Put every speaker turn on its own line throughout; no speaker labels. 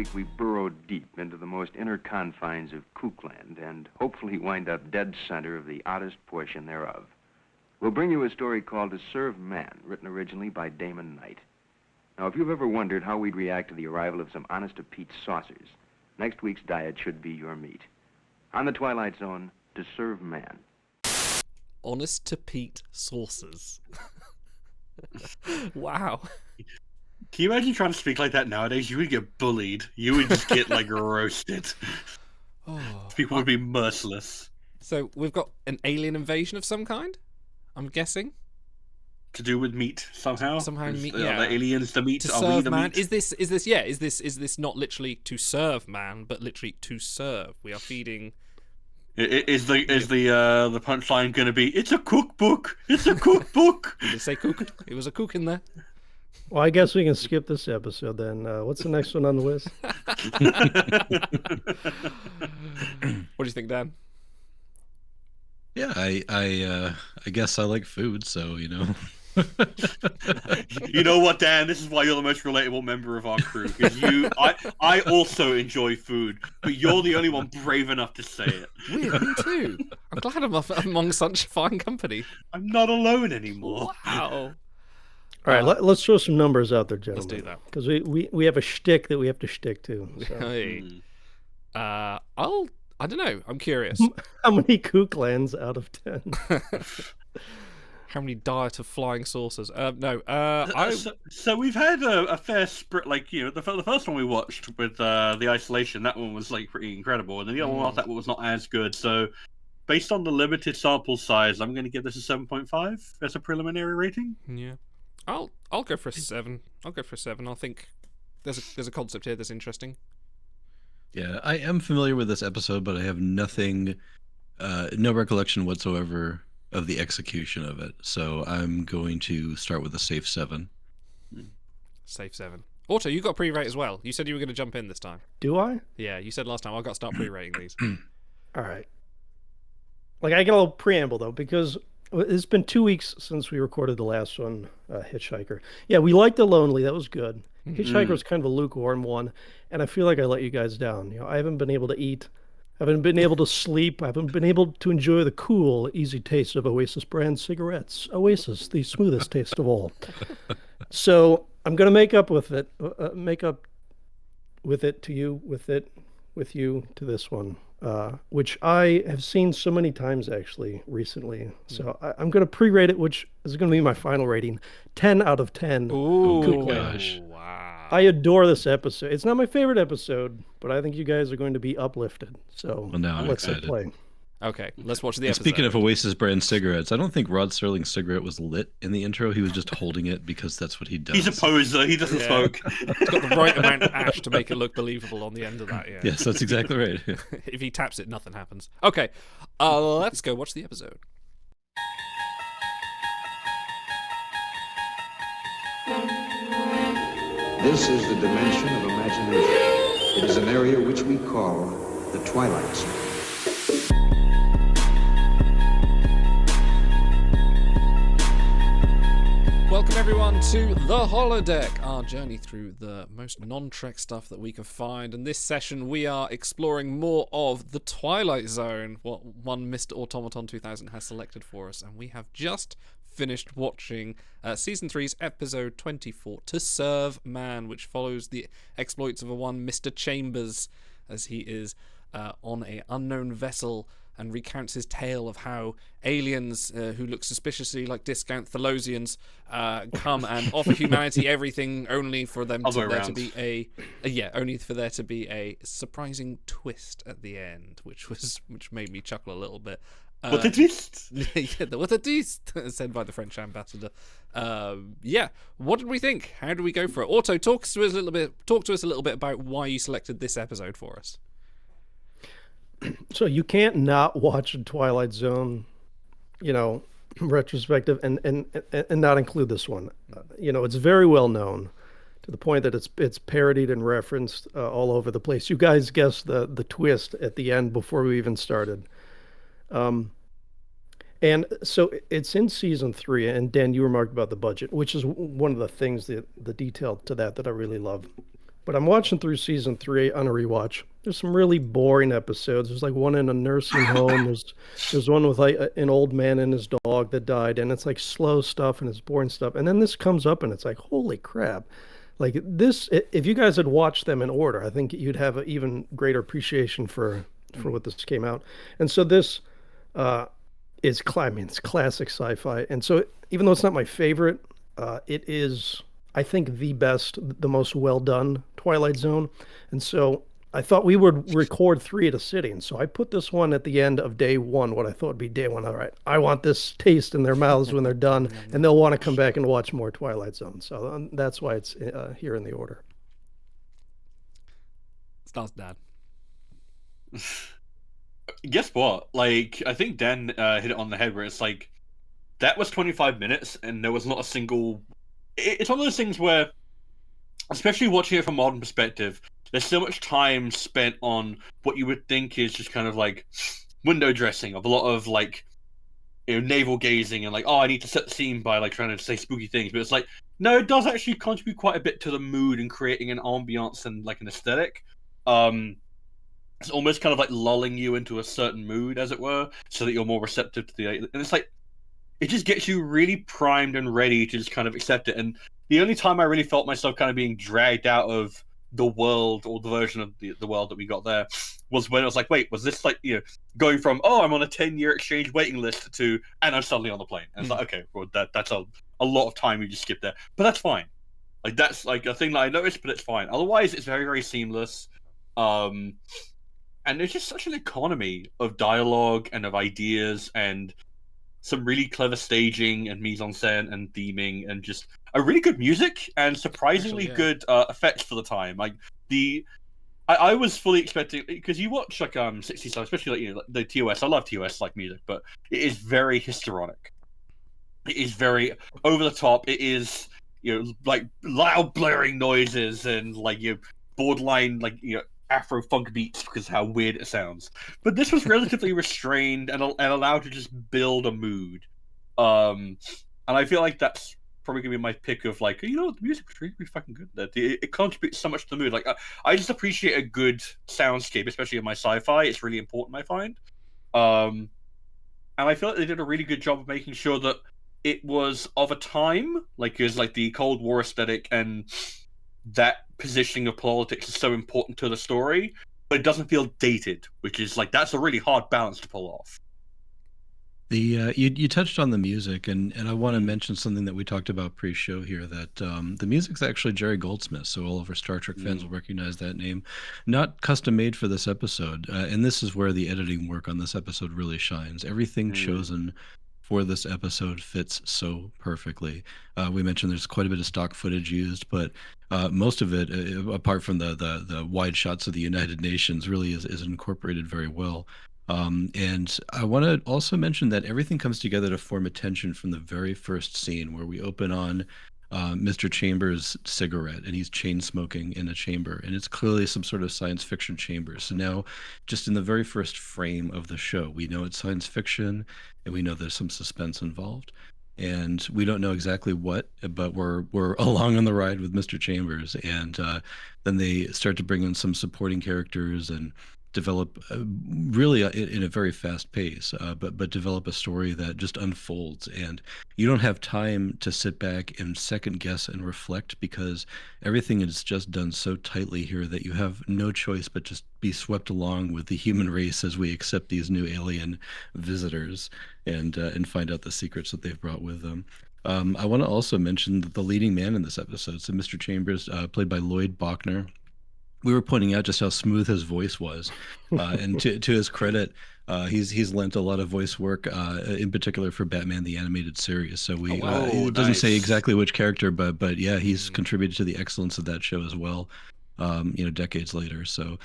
week we burrow deep into the most inner confines of Kookland and hopefully wind up dead center of the oddest portion thereof. We'll bring you a story called To Serve Man, written originally by Damon Knight. Now, if you've ever wondered how we'd react to the arrival of some honest-to-Pete saucers, next week's diet should be your meat. On the Twilight Zone, To Serve Man.
Honest-to-Pete saucers. Wow.
Can you imagine trying to speak like that nowadays? You would get bullied. You would just get, roasted. People would be merciless.
So we've got an alien invasion of some kind, I'm guessing?
To do with meat somehow?
Somehow meat,
yeah. Are the aliens the meat?
To
Are
serve
we the
man?
meat?
Is this not literally to serve man, but literally to serve? We are feeding...
Is the punchline going to be, it's a cookbook, it's a cookbook?
Did it say cook? It was a cook in there.
Well, I guess we can skip this episode then. What's the next one on the list?
What do you think, Dan?
Yeah, I guess I like food, so you know.
You know what, Dan? This is why you're the most relatable member of our crew. Because I also enjoy food, but you're the only one brave enough to say it.
Weird, me too. I'm glad I'm among such fine company.
I'm not alone anymore.
Wow.
All right, let's throw some numbers out there, gentlemen.
Let's do that.
Because we have a shtick that we have to stick to. So.
Hey. I don't know. I'm curious.
How many Kooklands out of 10?
How many diet of flying saucers? No.
So we've had a fair spread. The first one we watched with the isolation, that one was pretty incredible, and then the other one I thought was not as good. So, based on the limited sample size, I'm going to give this a 7.5 as a preliminary rating.
Yeah, I'll go for a 7. I'll go for a 7. I think there's a concept here that's interesting.
Yeah, I am familiar with this episode, but I have no recollection whatsoever of the execution of it. So I'm going to start with a safe 7.
Safe 7. Otto, you got pre-rate as well. You said you were going to jump in this time.
Do I?
Yeah, you said last time I've got to start pre-rating these.
All right. I get a little preamble, though, because it's been 2 weeks since we recorded the last one, Hitchhiker. Yeah, we liked The Lonely. That was good. Hitchhiker was kind of a lukewarm one, and I feel like I let you guys down. I haven't been able to eat. I haven't been able to sleep. I haven't been able to enjoy the cool, easy taste of Oasis brand cigarettes. Oasis, the smoothest taste of all. So I'm going to make up with it to this one, which I have seen so many times actually recently. So I'm going to pre-rate it, which is going to be my final rating, 10 out of 10.
Ooh,
gosh.
Wow.
I adore this episode. It's not my favorite episode, but I think you guys are going to be uplifted. So let's hit play.
Okay, let's watch the episode.
Speaking of Oasis brand cigarettes, I don't think Rod Serling's cigarette was lit in the intro. He was just holding it because that's what he does.
He's a poser. He doesn't smoke.
It's got the right amount of ash to make it look believable on the end of that. Yeah.
Yes, that's exactly right.
If he taps it, nothing happens. Okay, let's go watch the episode.
This is the dimension of imagination. It is an area which we call the Twilight Zone.
Welcome everyone to the Holodeck, our journey through the most non-Trek stuff that we can find. In this session, we are exploring more of the Twilight Zone, what one Mr. Automaton 2000 has selected for us, and we have just finished watching Season 3's episode 24, To Serve Man, which follows the exploits of a one Mr. Chambers as he is on an unknown vessel and recounts his tale of how aliens who look suspiciously like discount Thelosians come and offer humanity everything only for them to be a surprising twist at the end, which made me chuckle a little bit.
What a twist!
What a twist! Said by the French ambassador. What did we think? How did we go for it? Otto, talk to us a little bit about why you selected this episode for us.
So you can't not watch Twilight Zone, retrospective and not include this one. It's very well known to the point that it's parodied and referenced all over the place. You guys guessed the twist at the end before we even started. And so it's in season 3, and Dan, you remarked about the budget, which is one of the things, the detail to that I really love. But I'm watching through season 3 on a rewatch. There's some really boring episodes. There's like one in a nursing home. There's one with like an old man and his dog that died, and it's like slow stuff and it's boring stuff. And then this comes up, and it's like, holy crap! Like this, if you guys had watched them in order, I think you'd have an even greater appreciation for what this came out. And so this I mean, it's classic sci-fi. And so even though it's not my favorite, it is, I think, the best, the most well done Twilight Zone. And so I thought we would record 3 at a sitting. So I put this one at the end of day 1, what I thought would be day 1. All right, I want this taste in their mouths when they're done, and they'll want to come back and watch more Twilight Zone. So that's why it's here in the order.
Starts Dad.
Guess what? Like, I think Dan hit it on the head where it's like, that was 25 minutes and there was not a single... It's one of those things where, especially watching it from a modern perspective, there's so much time spent on what you would think is just kind of like window dressing of a lot of like, you know, navel gazing and like, oh, I need to set the scene by like trying to say spooky things. But it's like, no, it does actually contribute quite a bit to the mood and creating an ambiance and like an aesthetic. It's almost kind of like lulling you into a certain mood, as it were, so that you're more receptive to the... And it's like, it just gets you really primed and ready to just kind of accept it. And the only time I really felt myself kind of being dragged out of the world, or the version of the world that we got there, was when I was like, wait, was this like, you know, going from, oh, I'm on a 10-year exchange waiting list to, and I'm suddenly on the plane. And it's like, okay, well, that's a lot of time you just skip there. But that's fine. Like, that's like a thing that I noticed, but it's fine. Otherwise, it's very, very seamless. And there's just such an economy of dialogue and of ideas and some really clever staging and mise-en-scène and theming and just a really good music and surprisingly good effects for the time. Like I was fully expecting, because you watch like 60s stuff, especially like, you know, like the TOS. I love TOS like music, but it is very histrionic. It is very over the top. It is, you know, like loud blaring noises and like, you know, borderline like, you know, Afro funk beats because of how weird it sounds. But this was relatively restrained and allowed to just build a mood. And I feel like that's probably gonna be my pick of like, you know, the music was really, really fucking good. That it contributes so much to the mood. Like I just appreciate a good soundscape, especially in my sci-fi. It's really important, I find. And I feel like they did a really good job of making sure that it was of a time, like it was like the Cold War aesthetic, and that positioning of politics is so important to the story, but it doesn't feel dated, which is like, that's a really hard balance to pull off.
The you touched on the music, and I want to mention something that we talked about pre-show here, that the music's actually Jerry Goldsmith, so all of our Star Trek fans will recognize that name. Not custom made for this episode, and this is where the editing work on this episode really shines. Everything chosen for this episode fits so perfectly. We mentioned there's quite a bit of stock footage used, but most of it, apart from the wide shots of the United Nations, really is incorporated very well. And I want to also mention that everything comes together to form a tension from the very first scene, where we open on Mr. Chambers' cigarette, and he's chain smoking in a chamber, and it's clearly some sort of science fiction chamber. So now, just in the very first frame of the show, we know it's science fiction, and we know there's some suspense involved, and we don't know exactly what, but we're along on the ride with Mr. Chambers, and then they start to bring in some supporting characters and develop really in a very fast pace, but develop a story that just unfolds, and you don't have time to sit back and second guess and reflect, because everything is just done so tightly here that you have no choice but just be swept along with the human race as we accept these new alien visitors and find out the secrets that they've brought with them. I want to also mention the leading man in this episode, so Mr. Chambers, played by Lloyd Bachner. We were pointing out just how smooth his voice was, and to his credit, he's lent a lot of voice work, in particular for Batman the Animated Series. So it doesn't say exactly which character, but yeah, he's contributed to the excellence of that show as well. Decades later. So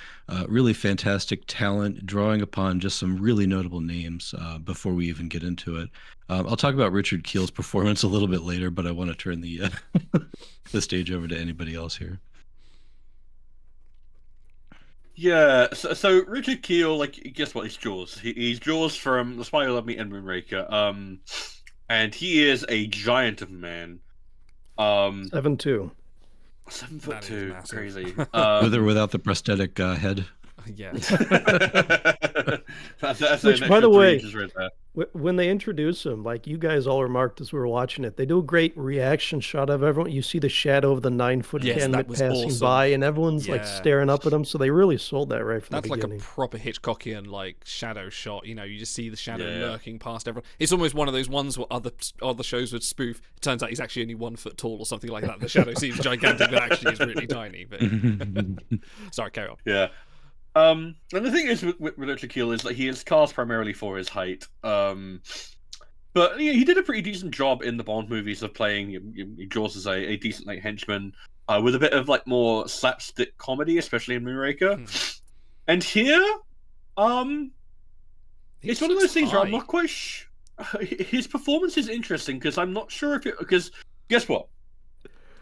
really fantastic talent, drawing upon just some really notable names before we even get into it. I'll talk about Richard Keel's performance a little bit later, but I want to turn the the stage over to anybody else here.
Yeah, so Richard Keel, like, guess what? He's Jaws. He's Jaws from The Spy Who Loved Me and Moonraker. And he is a giant of a man.
7'2".
7'2",
That is massive.
crazy.
With or without the prosthetic head.
Yeah.
That's
Which,
an
by the
extra 3
way,
inches right there.
When they introduce him, like you guys all remarked as we were watching it, they do a great reaction shot of everyone. You see the shadow of the 9-foot
Yes,
Ken
that was
passing
awesome.
by, and everyone's like
Yeah.
staring up at him. So they really sold that right from
That's
the
like
beginning.
a proper Hitchcockian like shadow shot. You know, you just see the shadow
Yeah.
lurking past everyone. It's almost one of those ones where other shows would spoof. It turns out he's actually only 1 foot tall or something like that. The shadow seems gigantic, but actually is really tiny. But sorry, carry on.
Yeah. And the thing is with Richard Kiel is that he is cast primarily for his height. But yeah, he did a pretty decent job in the Bond movies of playing Jaws as a decent like henchman, with a bit of like more slapstick comedy, especially in Moonraker. And here, it's one of those things where I'm not quite. His performance is interesting because I'm not sure if it. Because guess what?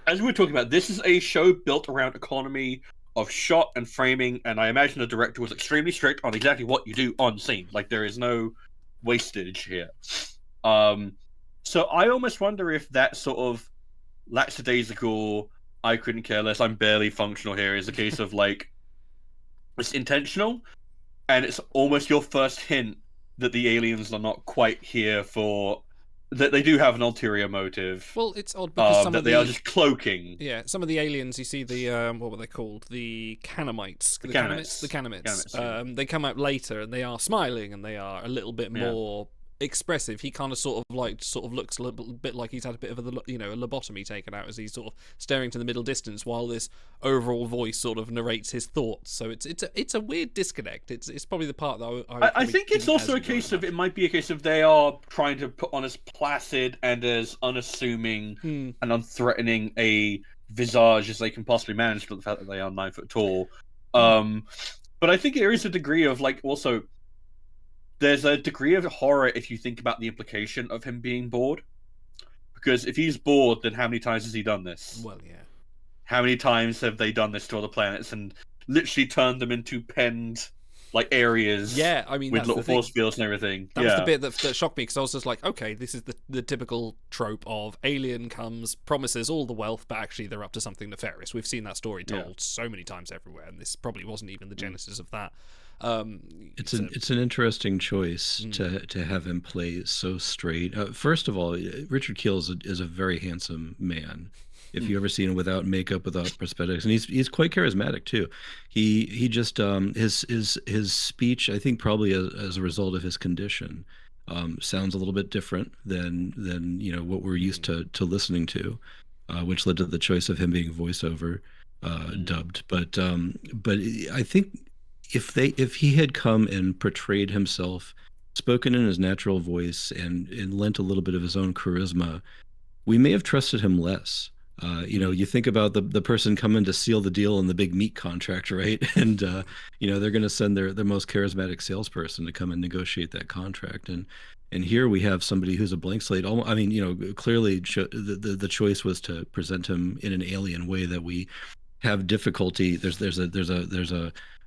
As we were talking about, this is a show built around economy of shot and framing, and I imagine the director was extremely strict on exactly what you do on scene. Like there is no wastage here. So I almost wonder if that sort of lackadaisical, I couldn't care less, I'm barely functional here is a case of like it's intentional, and it's almost your first hint that the aliens are not quite here for. That they do have an ulterior motive.
Well, it's odd because some
that
of
they are just cloaking.
Yeah, some of the aliens, you see the what were they called? The Canamites. The Canamites.
Yeah.
They come out later and they are smiling and they are a little bit more expressive. He kind of sort of looks a little bit like he's had a bit of a lobotomy taken out as he's sort of staring to the middle distance while this overall voice sort of narrates his thoughts. So it's a weird disconnect. It's probably the part that
I think it's also a case of, it might be a case of they are trying to put on as placid and as unassuming and unthreatening a visage as they can possibly manage, for the fact that they are 9 foot tall. But I think there is a degree of like also. There's a degree of horror if you think about the implication of him being bored. Because if he's bored, then how many times has he done this?
Well, yeah.
How many times have they done this to other planets and literally turned them into penned like areas?
Yeah, I mean,
with little force fields and everything.
That was the bit that shocked me, because I was just like, okay, this is the typical trope of alien comes, promises all the wealth, but actually they're up to something nefarious. We've seen that story told so many times everywhere, and this probably wasn't even the genesis of that.
It's an interesting choice to have him play so straight. First of all, Richard Kiel is a very handsome man. If you ever seen him without makeup, without prosthetics, and he's quite charismatic too. He just his speech, I think probably as a result of his condition, sounds a little bit different than what we're used to listening to, which led to the choice of him being voiceover dubbed. But I think if he had come and portrayed himself, spoken in his natural voice, and lent a little bit of his own charisma, we may have trusted him less. You think about the person coming to seal the deal on the big meat contract, right? And they're going to send their most charismatic salesperson to come and negotiate that contract. And here we have somebody who's a blank slate. I mean, clearly the choice was to present him in an alien way that we have difficulty. There's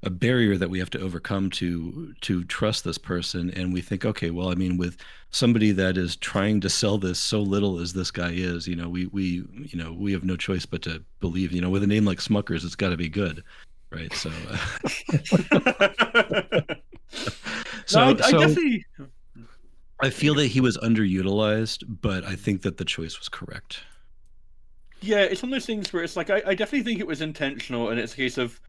a barrier that we have to overcome to trust this person, and we think, okay, well, I mean, with somebody that is trying to sell this so little as this guy is, we have no choice but to believe, with a name like Smuckers, it's got to be good, right? So, I feel that he was underutilized, but I think that the choice was correct.
Yeah, it's one of those things where it's like I definitely think it was intentional, and it's a case of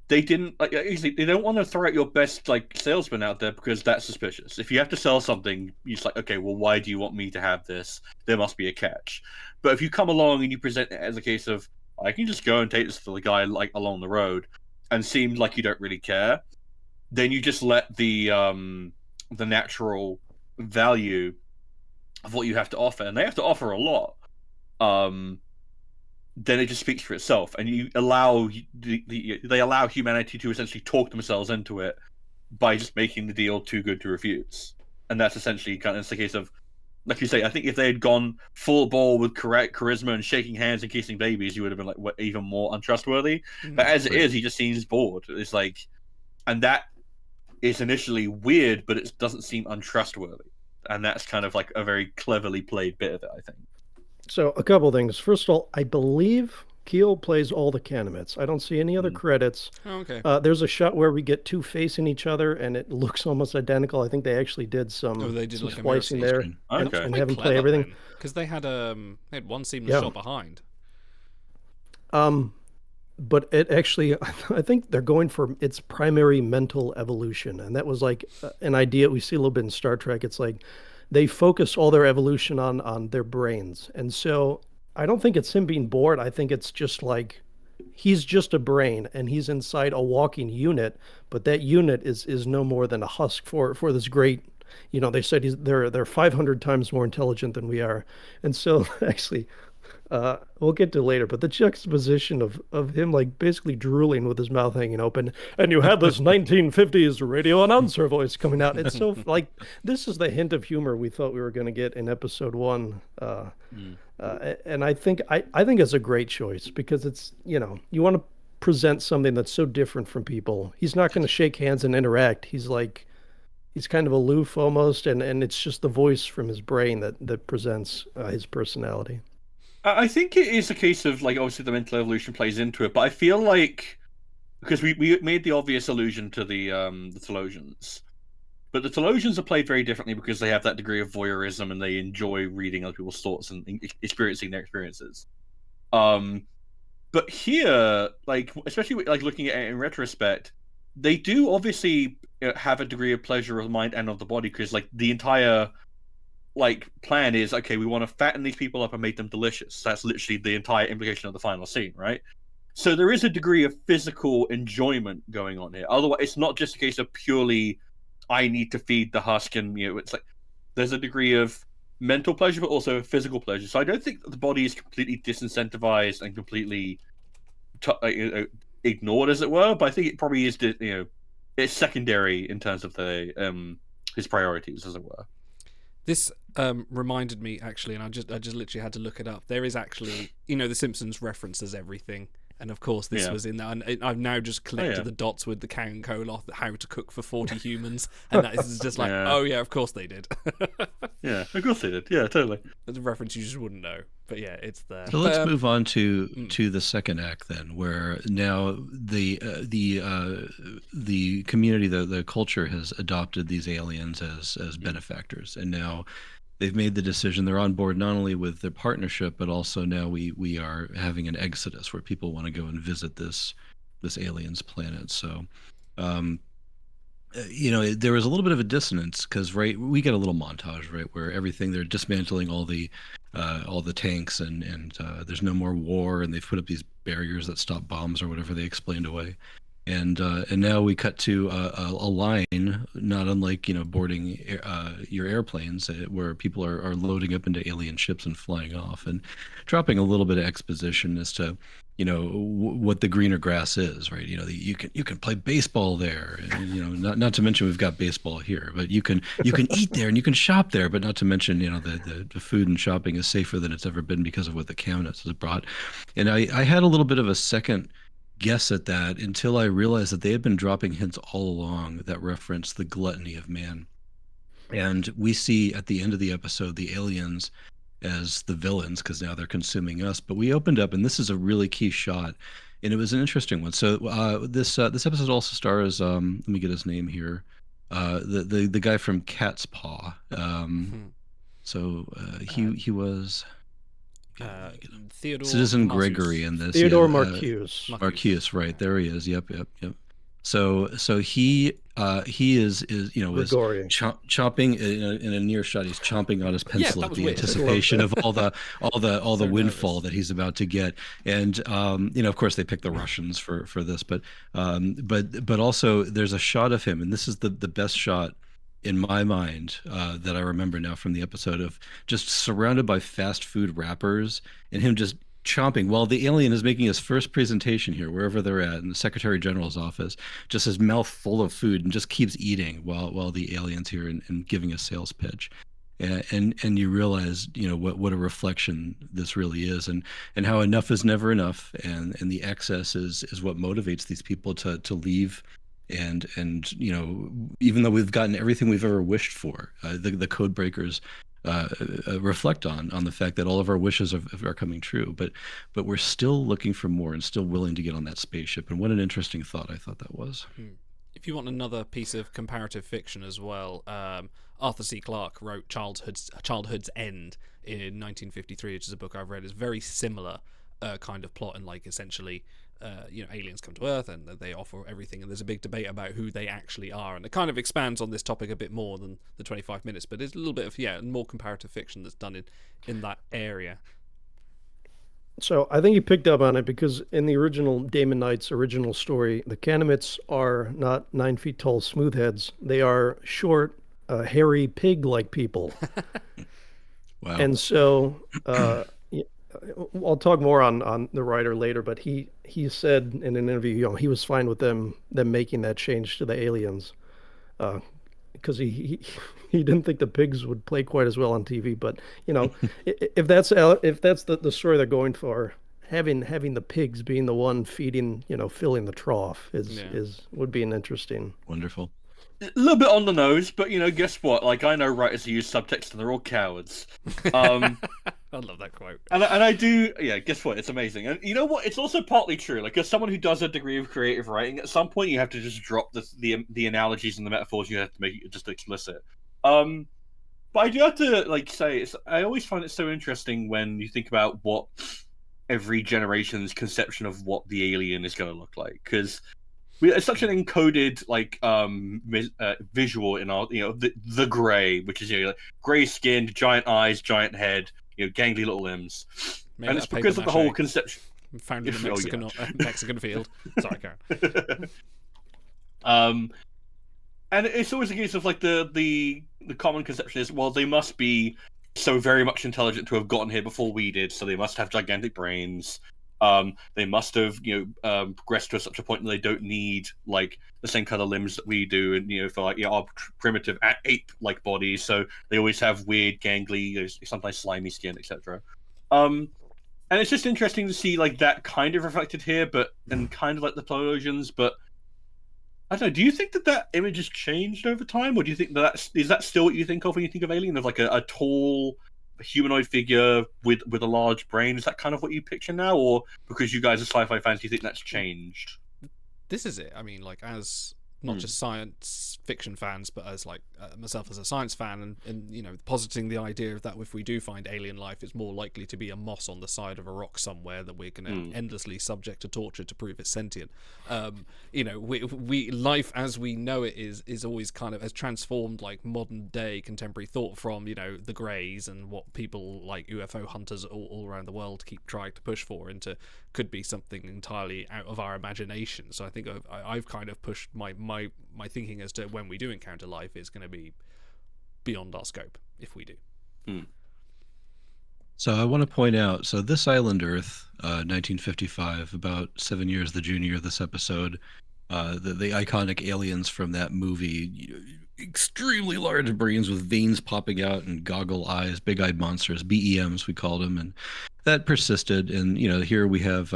they didn't they don't want to throw out your best salesman out there because that's suspicious. If you have to sell something, you're just like, okay, well, why do you want me to have this? There must be a catch. But if you come along and you present it as a case of, I can just go and take this to the guy along the road, and seem like you don't really care, then you just let the natural value of what you have to offer, and they have to offer a lot. Then it just speaks for itself, and you allow they allow humanity to essentially talk themselves into it by just making the deal too good to refuse. And that's essentially it's the case of, like you say, I think if they had gone full ball with correct charisma and shaking hands and kissing babies, you would have been even more untrustworthy. But as it is, he just seems bored. It's and that is initially weird, but it doesn't seem untrustworthy, and that's kind of like a very cleverly played bit of it, I think.
So a couple of things. First of all, I believe Keel plays all the Canamits. I don't see any other credits.
Oh, okay.
There's a shot where we get two facing each other, and it looks almost identical. I think they actually did some,
Oh, they did
some
like a mirror
splicing
scene.
there
Okay.
and have him play everything.
Because they had one seamless shot behind.
But it actually, I think they're going for its primary mental evolution. And that was like an idea we see a little bit in Star Trek. It's like they focus all their evolution on their brains. And so I don't think it's him being bored. I think it's just like he's just a brain and he's inside a walking unit. But that unit is no more than a husk for this great, you know, they said they're 500 times more intelligent than we are. And so actually, we'll get to later, but the juxtaposition of him like basically drooling with his mouth hanging open, and you have this 1950s radio announcer voice coming out. It's so like this is the hint of humor we thought we were going to get in episode 1, and I think it's a great choice because it's, you know, you want to present something that's so different from people. He's not going to shake hands and interact. He's kind of aloof almost, and it's just the voice from his brain that presents his personality.
I think it is a case of, like, obviously the mental evolution plays into it, but I feel like, because we made the obvious allusion to the Telosians, but the Telosians are played very differently because they have that degree of voyeurism and they enjoy reading other people's thoughts and experiencing their experiences. But here, like, especially like looking at it in retrospect, they do obviously have a degree of pleasure of the mind and of the body, because like the entire like plan is, okay, we want to fatten these people up and make them delicious. That's literally the entire implication of the final scene, right? So there is a degree of physical enjoyment going on here. Otherwise, it's not just a case of purely, I need to feed the husk, and you know, it's like there's a degree of mental pleasure, but also physical pleasure. So I don't think the body is completely disincentivized and completely ignored, as it were. But I think it probably is, you know, it's secondary in terms of the his priorities, as it were.
This reminded me, actually, and I just literally had to look it up. There is actually, you know, The Simpsons references everything, and of course this was in that. And I've now just connected the dots with the Kang Koloth, how to cook for 40 humans, and that is just like, oh yeah, of course they did.
Yeah, of course they did. Yeah, totally.
It's a reference you just wouldn't know, but yeah, it's there.
So let's move on to the second act then, where now the community, the culture has adopted these aliens as benefactors, and now they've made the decision. They're on board not only with their partnership, but also now we are having an exodus where people want to go and visit this aliens planet. So, you know, there was a little bit of a dissonance because we get a little montage, right, where everything, they're dismantling all the tanks and there's no more war, and they've put up these barriers that stop bombs or whatever they explained away. And now we cut to a line, not unlike, you know, boarding your airplanes, where people are loading up into alien ships and flying off, and dropping a little bit of exposition as to, you know, what the greener grass is, right? You know, you can play baseball there, and, you know, not to mention we've got baseball here, but you can eat there and you can shop there, but not to mention, you know, the food and shopping is safer than it's ever been because of what the cabinets has brought. And I had a little bit of a second guess at that until I realized that they had been dropping hints all along that reference the gluttony of man. And we see at the end of the episode the aliens as the villains because now they're consuming us. But we opened up, and this is a really key shot, and it was an interesting one. So this episode also stars let me get his name here, the guy from Cat's Paw. So he was
Theodore
Citizen
Marcus.
Gregory in this.
Theodore Marcuse.
Marcuse, right, there he is. Yep. So he is you know, was chomping in a near shot. He's chomping on his pencil at the anticipation of all the windfall that he's about to get. And you know, of course, they picked the Russians for this, but also there's a shot of him, and this is the best shot in my mind that I remember now from the episode, of just surrounded by fast food wrappers and him just chomping while the alien is making his first presentation here, wherever they're at, in the Secretary General's office, just his mouth full of food, and just keeps eating while the alien's here and giving a sales pitch. And you realize, you know, what a reflection this really is, and how enough is never enough, and the excess is what motivates these people to leave. And you know, even though we've gotten everything we've ever wished for, the code breakers reflect on the fact that all of our wishes are coming true, but we're still looking for more and still willing to get on that spaceship. And what an interesting thought I thought that was.
If you want another piece of comparative fiction as well, Arthur C. Clarke wrote Childhood's End in 1953, which is a book I've read. It's very similar kind of plot, and like essentially, aliens come to Earth and they offer everything, and there's a big debate about who they actually are, and it kind of expands on this topic a bit more than the 25 minutes, but there's a little bit of more comparative fiction that's done in that area.
So I think you picked up on it because in the original Damon Knight's original story, the Canamitts are not 9 feet tall smoothheads. They are short, hairy pig-like people.
Wow.
And so I'll talk more on the writer later, but he said in an interview, he was fine with them making that change to the aliens, because he didn't think the pigs would play quite as well on TV. But if that's the story they're going for, having the pigs being the one feeding, filling the trough would be an interesting.
Wonderful.
A little bit on the nose, but guess what? Like, I know writers who use subtext and they're all cowards.
I love that quote.
And I do, guess what? It's amazing. And you know what? It's also partly true. Like, as someone who does a degree of creative writing, at some point you have to just drop the analogies and the metaphors. You have to make it just explicit. But I do have to say, I always find it so interesting when you think about what every generation's conception of what the alien is going to look like, because it's such an encoded visual in our the gray, which is gray skinned, giant eyes, giant head, gangly little limbs.
Maybe
and it's because of the whole conception.
Found in a Mexican field. Sorry, Karen.
And it's always a case of the common conception is, well, they must be so very much intelligent to have gotten here before we did, so they must have gigantic brains. They must have progressed to such a point that they don't need the same kind of limbs that we do, and for our primitive ape-like bodies. So they always have weird, gangly, sometimes slimy skin, etc. And it's just interesting to see that kind of reflected here, and kind of like the Pleiadians. But I don't know. Do you think that image has changed over time, or do you think is that still what you think of when you think of Alien, of a tall humanoid figure with a large brain? Is that kind of what you picture now, or because you guys are sci-fi fans, do you think that's changed?
This is it. I mean, as not just science fiction fans, but as myself as a science fan, and positing the idea that if we do find alien life, it's more likely to be a moss on the side of a rock somewhere that we're going to endlessly subject to torture to prove it's sentient. We life as we know it is always kind of has transformed modern day contemporary thought from the Greys and what people like UFO hunters all around the world keep trying to push for into could be something entirely out of our imagination. So I think I've kind of pushed my thinking as to when we do encounter life is going to be beyond our scope if we do.
So I want to point out, this Island Earth, 1955, about 7 years the junior of this episode, the iconic aliens from that movie, extremely large brains with veins popping out and goggle eyes, big-eyed monsters, BEMs we called them, and that persisted. And here we have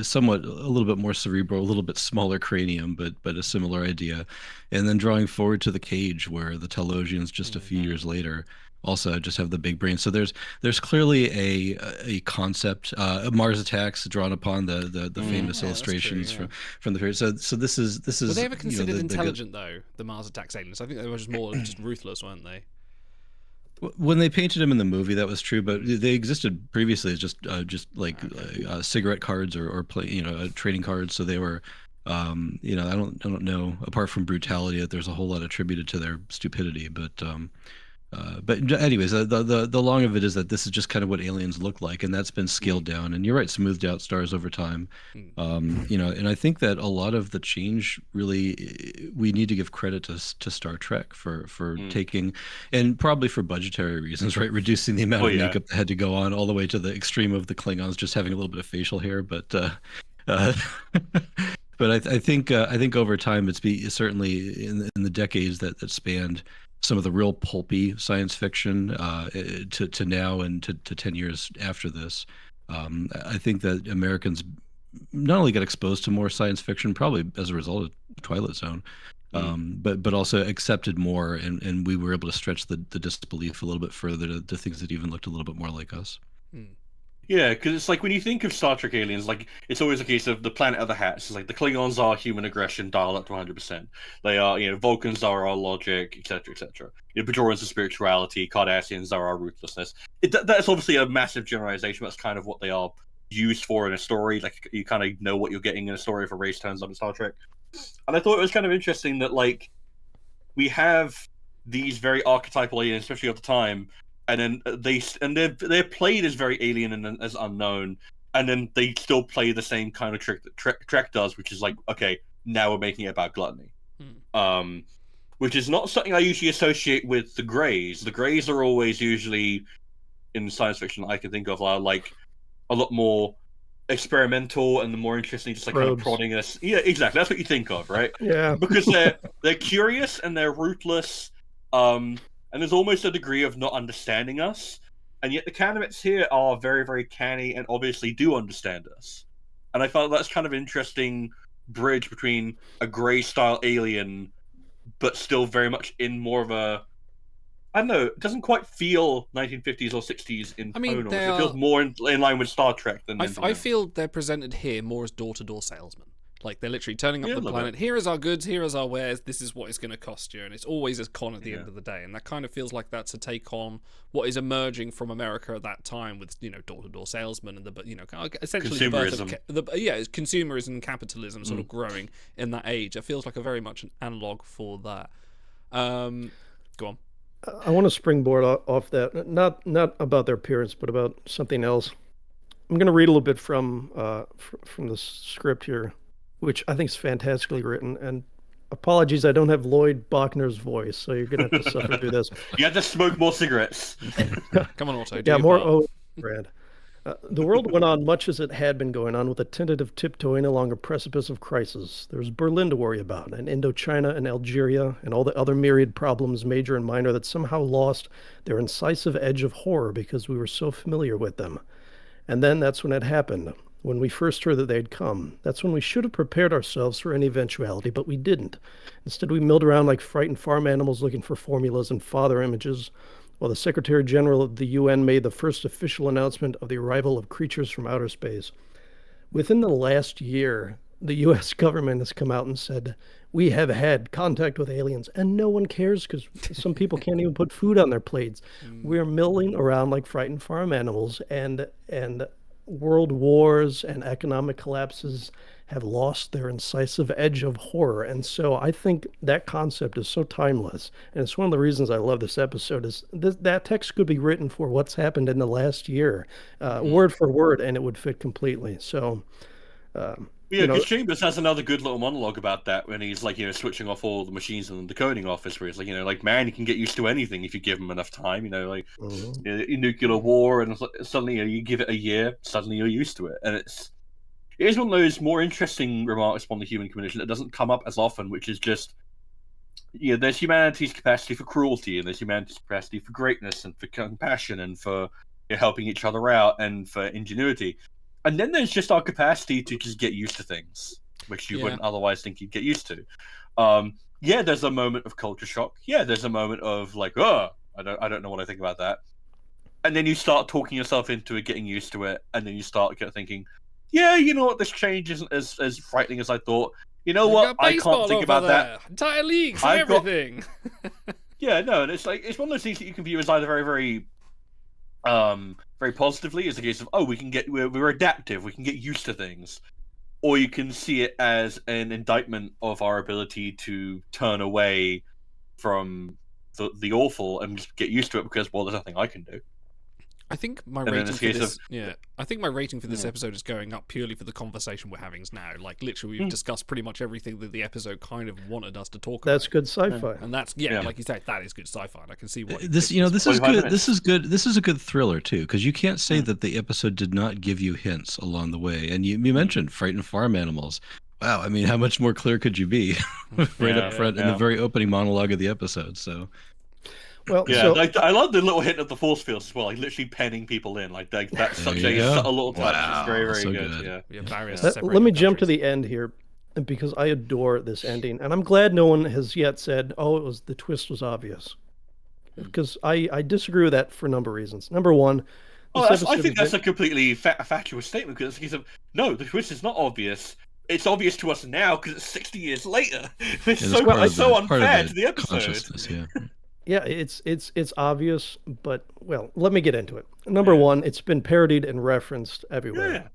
somewhat a little bit more cerebral, a little bit smaller cranium, but a similar idea. And then drawing forward to the cage, where the Telosians just a few years later also just have the big brain. So there's clearly a concept, Mars Attacks, drawn upon the famous illustrations from the period. So this is
were they ever considered intelligent though, the Mars Attacks aliens? I think they were just more just ruthless, weren't they?
When they painted them in the movie, that was true, but they existed previously as just cigarette cards or trading cards. So they were, I don't know, apart from brutality, that there's a whole lot attributed to their stupidity. But anyways, the long of it is that this is just kind of what aliens look like, and that's been scaled down. And you're right, smoothed out stars over time. And I think that a lot of the change, really, we need to give credit to Star Trek for taking, and probably for budgetary reasons, right, reducing the amount of makeup that had to go on, all the way to the extreme of the Klingons just having a little bit of facial hair. But but I think over time it's certainly in the decades that spanned some of the real pulpy science fiction to now and to 10 years after this. I think that Americans not only got exposed to more science fiction, probably as a result of Twilight Zone, but also accepted more, and we were able to stretch the disbelief a little bit further to things that even looked a little bit more like us.
Yeah, because it's like when you think of Star Trek aliens, like it's always a case of the planet of the hats. It's like the Klingons are human aggression dialed up to 100%. They are, Vulcans are our logic, etc., etc. Bajorans are spirituality, Cardassians are our ruthlessness. That's obviously a massive generalization. But that's kind of what they are used for in a story. Like you kind of know what you're getting in a story if a race turns up in Star Trek. And I thought it was kind of interesting that like we have these very archetypal aliens, especially at the time. And then they're played as very alien and as unknown, and then they still play the same kind of trick that Trek does, which is like, okay, now we're making it about gluttony, which is not something I usually associate with the Greys. The Greys are always usually in science fiction I can think of like a lot more experimental and the more interesting, just like kind of prodding us. Yeah, exactly. That's what you think of, right?
Yeah,
because they're curious and they're ruthless. And there's almost a degree of not understanding us, and yet the candidates here are very, very canny and obviously do understand us. And I felt that's kind of an interesting bridge between a Grey-style alien, but still very much in more of a, I don't know, it doesn't quite feel 1950s or 60s in tone. It feels more in line with Star Trek than
I feel they're presented here more as door-to-door salesmen. Like, they're literally turning up the planet. Here is our goods, here is our wares, this is what it's going to cost you. And it's always a con at the end of the day. And that kind of feels like that's a take on what is emerging from America at that time with, door-to-door salesmen and essentially
consumerism.
Consumerism and capitalism sort of growing in that age. It feels like a very much an analog for that. Go on.
I want to springboard off that, not about their appearance, but about something else. I'm going to read a little bit from the script here, which I think is fantastically written. And apologies, I don't have Lloyd Bachner's voice, so you're going to have to suffer through this.
You have to smoke more cigarettes.
Come on, Otto.
Yeah, more Brad. The world went on much as it had been going on, with a tentative tiptoeing along a precipice of crisis. There was Berlin to worry about, and Indochina and Algeria, and all the other myriad problems, major and minor, that somehow lost their incisive edge of horror because we were so familiar with them. And then that's when it happened. When we first heard that they'd come, that's when we should have prepared ourselves for any eventuality, but we didn't. Instead, we milled around like frightened farm animals looking for formulas and father images, while the Secretary General of the UN made the first official announcement of the arrival of creatures from outer space. Within the last year, the U.S. government has come out and said, we have had contact with aliens, and no one cares because some people can't even put food on their plates. We're milling around like frightened farm animals, and world wars and economic collapses have lost their incisive edge of horror. And so I think that concept is so timeless. And it's one of the reasons I love this episode is that text could be written for what's happened in the last year, word for word, and it would fit completely. So,
because Chambers has another good little monologue about that when he's like, switching off all the machines in the decoding office, where he's like, man, you can get used to anything if you give him enough time, nuclear war, and suddenly you give it a year, suddenly you're used to it. And it is one of those more interesting remarks upon the human condition that doesn't come up as often, which is just, there's humanity's capacity for cruelty, and there's humanity's capacity for greatness and for compassion and for helping each other out and for ingenuity. And then there's just our capacity to just get used to things, which you wouldn't otherwise think you'd get used to. There's a moment of culture shock. Yeah, there's a moment of like, I don't know what I think about that. And then you start talking yourself into it, getting used to it, and then you start thinking, this change isn't as frightening as I thought. You know what? I can't think about that.
Entire leagues and everything.
And it's like it's one of those things that you can view as either very, very very positively, as a case of we're adaptive, we can get used to things, or you can see it as an indictment of our ability to turn away from the awful and just get used to it because there's nothing I can do.
I think my rating for this, I think my rating for this episode is going up purely for the conversation we're having now. Like, literally, we've discussed pretty much everything that the episode kind of wanted us to talk about.
That's good sci-fi,
and that's like you said, that is good sci-fi. And I can see why
this is good. This is good. This is a good thriller too, because you can't say that the episode did not give you hints along the way. And you mentioned frightened farm animals. Wow, I mean, how much more clear could you be right up front in the very opening monologue of the episode? So.
Well,
I love the little hint of the force fields as well, like literally penning people in, like that's such a little touch. It's very, very good.
Yeah.
Let me jump to the end here. because I adore this ending, and I'm glad no one has yet said, "Oh, the twist was obvious," because I disagree with that for a number of reasons. Number one,
I think that's a completely fatuous statement, because it's no, the twist is not obvious. It's obvious to us now because it's 60 years later. It's so unfair to the episode.
Yeah, it's obvious, but well, let me get into it. Number one, it's been parodied and referenced everywhere.
Yeah.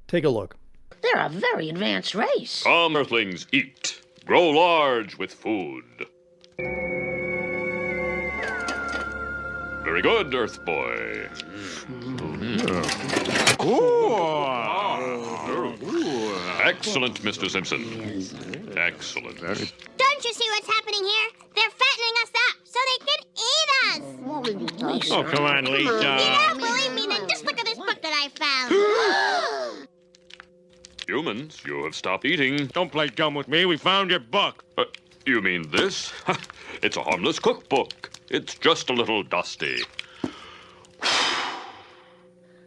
Take a look.
They're a very advanced race.
Come, Earthlings, eat. Grow large with food. Very good, Earth Boy. Excellent, Mr. Simpson. Excellent.
Don't you see what's happening here? They're fattening us up so they can eat us.
Oh,
come on, Lisa.
You don't believe me? Then just look at this book that I found.
Humans, you have stopped eating.
Don't play dumb with me. We found your book.
You mean this? It's a harmless cookbook. It's just a little dusty.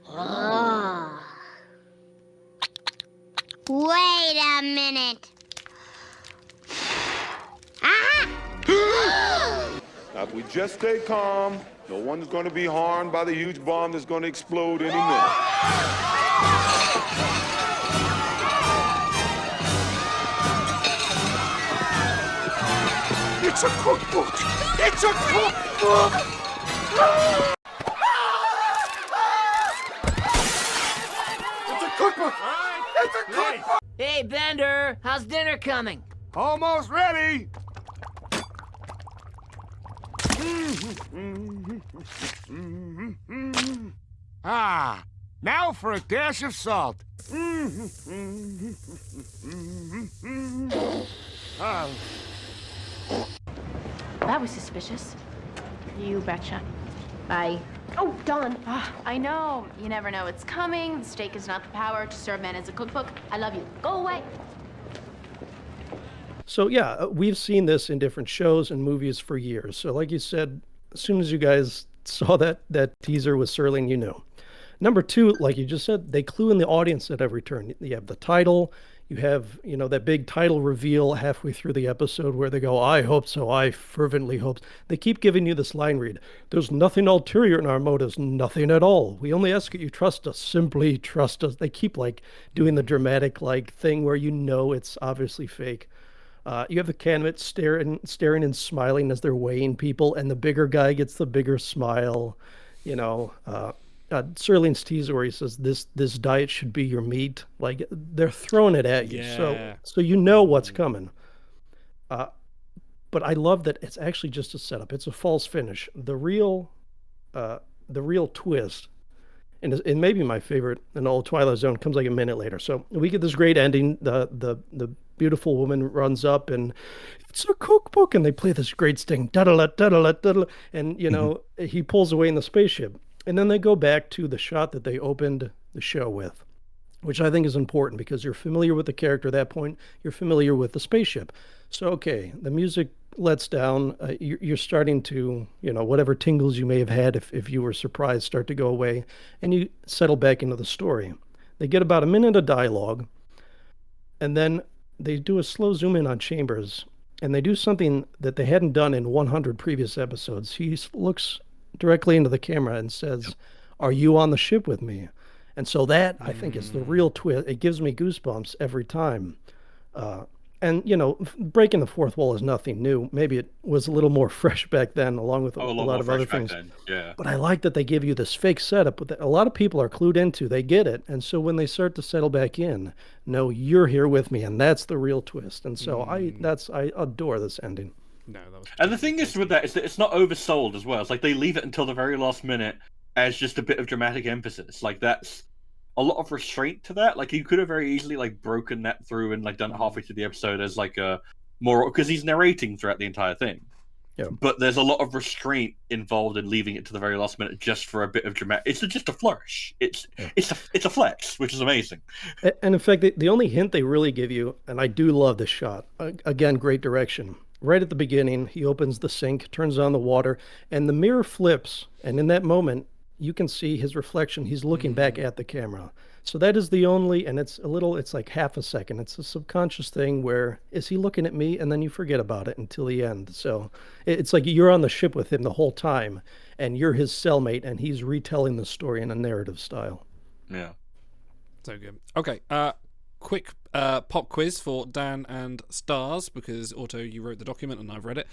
Oh. Wait a minute. Aha!
Now, if we just stay calm, no one's going to be harmed by the huge bomb that's going to explode any minute.
It's a cookbook! It's a cookbook! It's a cookbook! It's a cookbook!
Hey, Bender, how's dinner coming?
Almost ready! Ah, now for a dash of salt. Oh.
That was suspicious. You betcha. Oh, Dawn. I know. You never know what's coming. The steak is not the power to serve men as a cookbook. I love you. Go away.
So yeah, we've seen this in different shows and movies for years. So like you said, as soon as you guys saw that teaser with Serling, you knew. Number two, like you just said, they clue in the audience at every turn. You have the title. You have, that big title reveal halfway through the episode where they go, I hope so, I fervently hope. They keep giving you this line read. There's nothing ulterior in our motives, nothing at all. We only ask that you trust us, simply trust us. They keep doing the dramatic thing where it's obviously fake. You have the candidates staring and smiling as they're weighing people, and the bigger guy gets the bigger smile. Serling's teaser where he says this diet should be your meat. They're throwing it at you, so you know what's coming. But I love that it's actually just a setup. It's a false finish. The real twist, and it may be my favorite in all Twilight Zone, comes a minute later. So we get this great ending. The beautiful woman runs up and it's a cookbook, and they play this great sting, da-da-la, da-da-la, da-da-la, and he pulls away in the spaceship. And then they go back to the shot that they opened the show with, which I think is important because you're familiar with the character at that point. You're familiar with the spaceship. So, okay, the music lets down. You're starting to, whatever tingles you may have had if you were surprised start to go away, and you settle back into the story. They get about a minute of dialogue, and then they do a slow zoom in on Chambers, and they do something that they hadn't done in 100 previous episodes. He looks directly into the camera and says, are you on the ship with me? And so that, I think, is the real twist. It gives me goosebumps every time. And, breaking the fourth wall is nothing new. Maybe it was a little more fresh back then, along with a lot of other things.
Yeah.
But I like that they give you this fake setup that a lot of people are clued into. They get it. And so when they start to settle back in, no, you're here with me. And that's the real twist. And so I adore this ending.
No, that was
and the thing is with that is that it's not oversold as well. It's they leave it until the very last minute as just a bit of dramatic emphasis. That's a lot of restraint to that. You could have very easily broken that through and done it halfway through the episode as a more, because he's narrating throughout the entire thing.
Yeah.
But there's a lot of restraint involved in leaving it to the very last minute just for a bit of dramatic. It's just a flourish. It's a flex, which is amazing.
And in fact, the only hint they really give you, and I do love this shot. Again, great direction. Right at the beginning, he opens the sink, turns on the water, and the mirror flips. And in that moment, you can see his reflection. He's looking back at the camera. So that is the only, and it's like half a second. It's a subconscious thing where, is he looking at me? And then you forget about it until the end. So it's like you're on the ship with him the whole time, and you're his cellmate, and he's retelling the story in a narrative style.
Yeah.
So good. Okay, quick pop quiz for Dan and Stars, because Otto, you wrote the document and I've read it.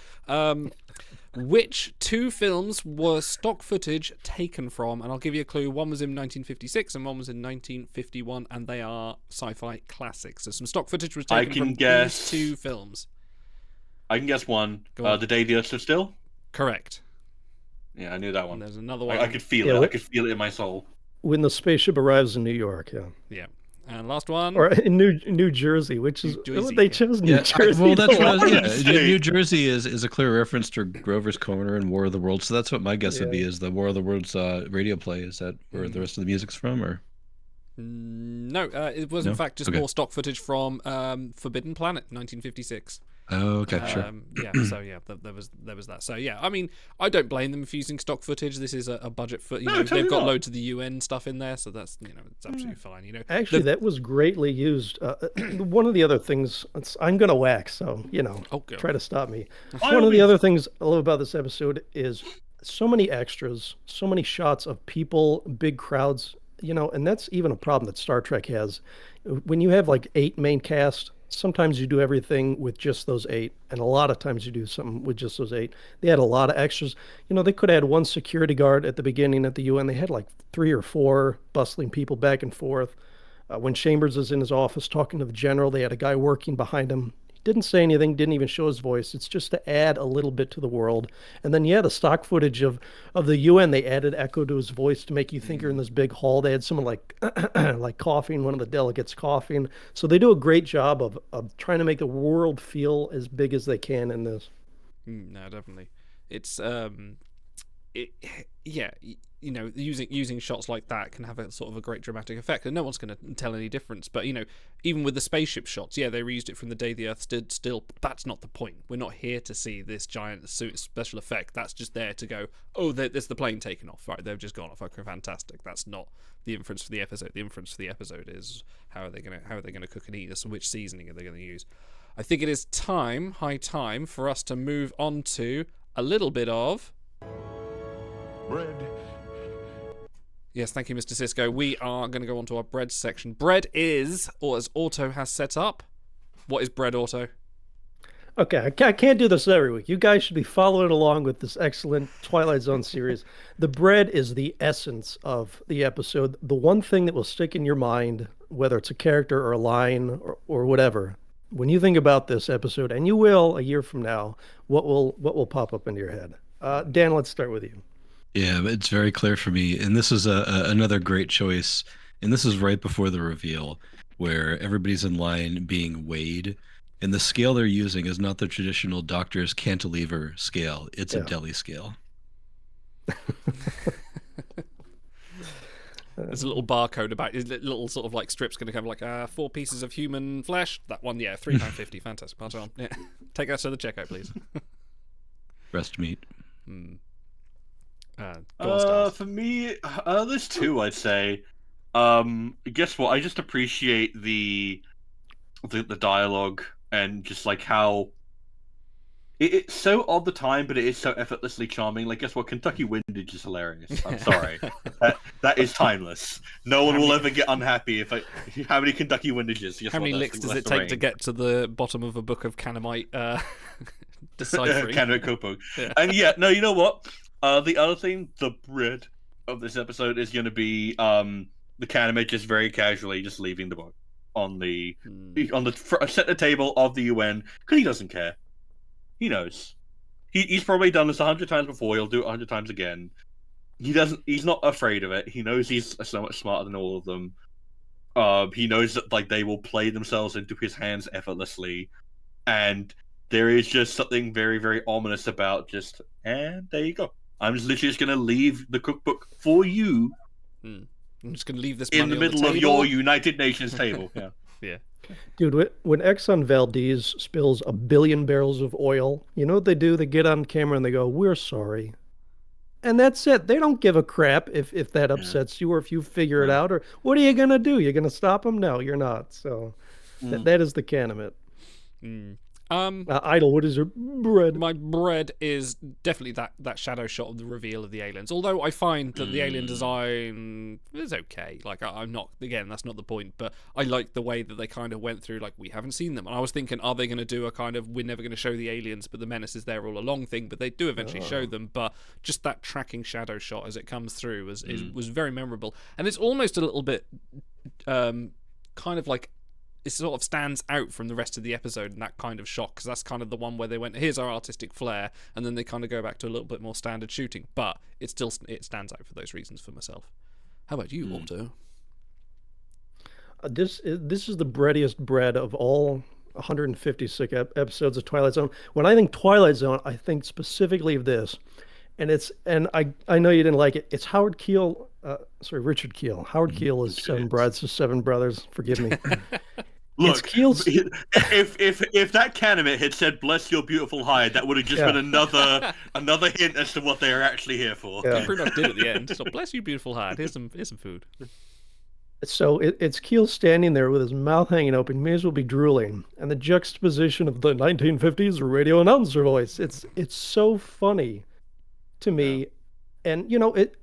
Which two films were stock footage taken from? And I'll give you a clue. One was in 1956 and one was in 1951, and they are sci-fi classics. So some stock footage was taken from these two films.
I can guess one. The Day the Earth Stood Still?
Correct.
Yeah, I knew that one.
And there's another one.
I could feel it. I could feel it in my soul.
When the spaceship arrives in New York, yeah.
Yeah. And last one,
or in New Jersey, which is they chose New Jersey.
Well, that's what New Jersey is a clear reference to Grover's Corner and War of the Worlds. So that's what my guess would be: is the War of the Worlds radio play. Is that where the rest of the music's from, or?
No, it was in fact just more stock footage from Forbidden Planet, 1956.
Oh, okay, sure.
Yeah, so yeah, there was that. So yeah, I mean, I don't blame them for using stock footage. This is a budget for they've got loads of the UN stuff in there, so that's it's absolutely fine.
Actually, that was greatly used. One of the other things I'm gonna wax, so try to stop me. One of the other things I love about this episode is so many extras, so many shots of people, big crowds. And that's even a problem that Star Trek has. When you have like 8 main cast, sometimes you do everything with just those 8, and a lot of times you do something with just those 8. They had a lot of extras. They could have had one security guard at the beginning at the UN. They had like 3 or 4 bustling people back and forth. When Chambers is in his office talking to the general, they had a guy working behind him. Didn't say anything, didn't even show his voice. It's just to add a little bit to the world. And then, the stock footage of the UN, they added echo to his voice to make you think you're in this big hall. They had someone like coughing, one of the delegates coughing. So they do a great job of trying to make the world feel as big as they can in this.
No, definitely. It's using shots like that can have a sort of a great dramatic effect, and no one's going to tell any difference. But even with the spaceship shots, they reused it from The Day the Earth Stood Still. That's not the point. We're not here to see this giant special effect. That's just there to go, oh, there's the plane taking off. Right, they've just gone off. Okay, fantastic. That's not the inference for the episode. The inference for the episode is how are they going to cook and eat this, and which seasoning are they going to use. I think it is high time for us to move on to a little bit of
bread.
Yes, thank you, Mr. Cisco. We are going to go on to our bread section. Bread is, or as Otto has set up, what is bread, Otto?
Okay, I can't do this every week. You guys should be following along with this excellent Twilight Zone series. The bread is the essence of the episode. The one thing that will stick in your mind, whether it's a character or a line or whatever, when you think about this episode, and you will a year from now, what will pop up into your head? Dan, let's start with you.
Yeah, it's very clear for me. And this is another great choice. And this is right before the reveal, where everybody's in line being weighed. And the scale they're using is not the traditional doctor's cantilever scale. It's a deli scale.
There's a little barcode about it. Little sort of like strips going to come like 4 pieces of human flesh. That one, £3.50. Fantastic. Pass it on. Yeah. Take that to the checkout, please.
Breast meat.
For me, there's 2, I'd say. Guess what? I just appreciate the dialogue and just like how it's so odd the time, but it is so effortlessly charming. Like, guess what? Kentucky Windage is hilarious. I'm sorry, that is timeless. No one will ever get unhappy if how many Kentucky Windages?
How many licks does it take to get to the bottom of a book of Canamite deciphering?
Canamite Copo. Yeah. And you know what? The other thing, the bread of this episode is going to be the Canamite just very casually just leaving the book on the center table of the UN because he doesn't care. He knows. He's probably done this 100 times before. He'll do it 100 times again. He's not afraid of it. He knows he's so much smarter than all of them. He knows that they will play themselves into his hands effortlessly, and there is just something very, very ominous about and there you go. I'm just literally just going to leave the cookbook for you.
I'm just going to leave this
in the middle of your United Nations table. Yeah.
Yeah.
Dude, when Exxon Valdez spills 1 billion barrels of oil, you know what they do? They get on camera and they go, "We're sorry." and that's it. They don't give a crap if that upsets you or if you figure it out. Or what are you gonna do? You're gonna stop them? No, you're not. So that is the can of it. Idle, what is your bread?
My bread is definitely that shadow shot of the reveal of the aliens. Although I find that the alien design is okay. Like, I'm not, again, that's not the point, but I like the way that they kind of went through, like, we haven't seen them. And I was thinking, are they going to do a kind of, we're never going to show the aliens, but the menace is there all along thing? But they do eventually show them. But just that tracking shadow shot as it comes through was very memorable. And it's almost a little bit kind of like, it sort of stands out from the rest of the episode in that kind of shot, because that's kind of the one where they went, here's our artistic flair, and then they kind of go back to a little bit more standard shooting, but it stands out for those reasons for myself. How about you, Walter?
This is the breadiest bread of all 156 episodes of Twilight Zone. When I think Twilight Zone, I think specifically of this, and I know you didn't like it. It's Richard Keel. Howard Keel is Seven Brides to Seven Brothers. Forgive me.
Look, if that Canimate had said "Bless your beautiful hide," that would have just been another hint as to what they are actually here for.
Yeah. Pretty much did at the end. So bless you, beautiful hide. Here's some food.
So it's Keel standing there with his mouth hanging open, may as well be drooling, and the juxtaposition of the 1950s radio announcer voice. It's so funny to me, and it,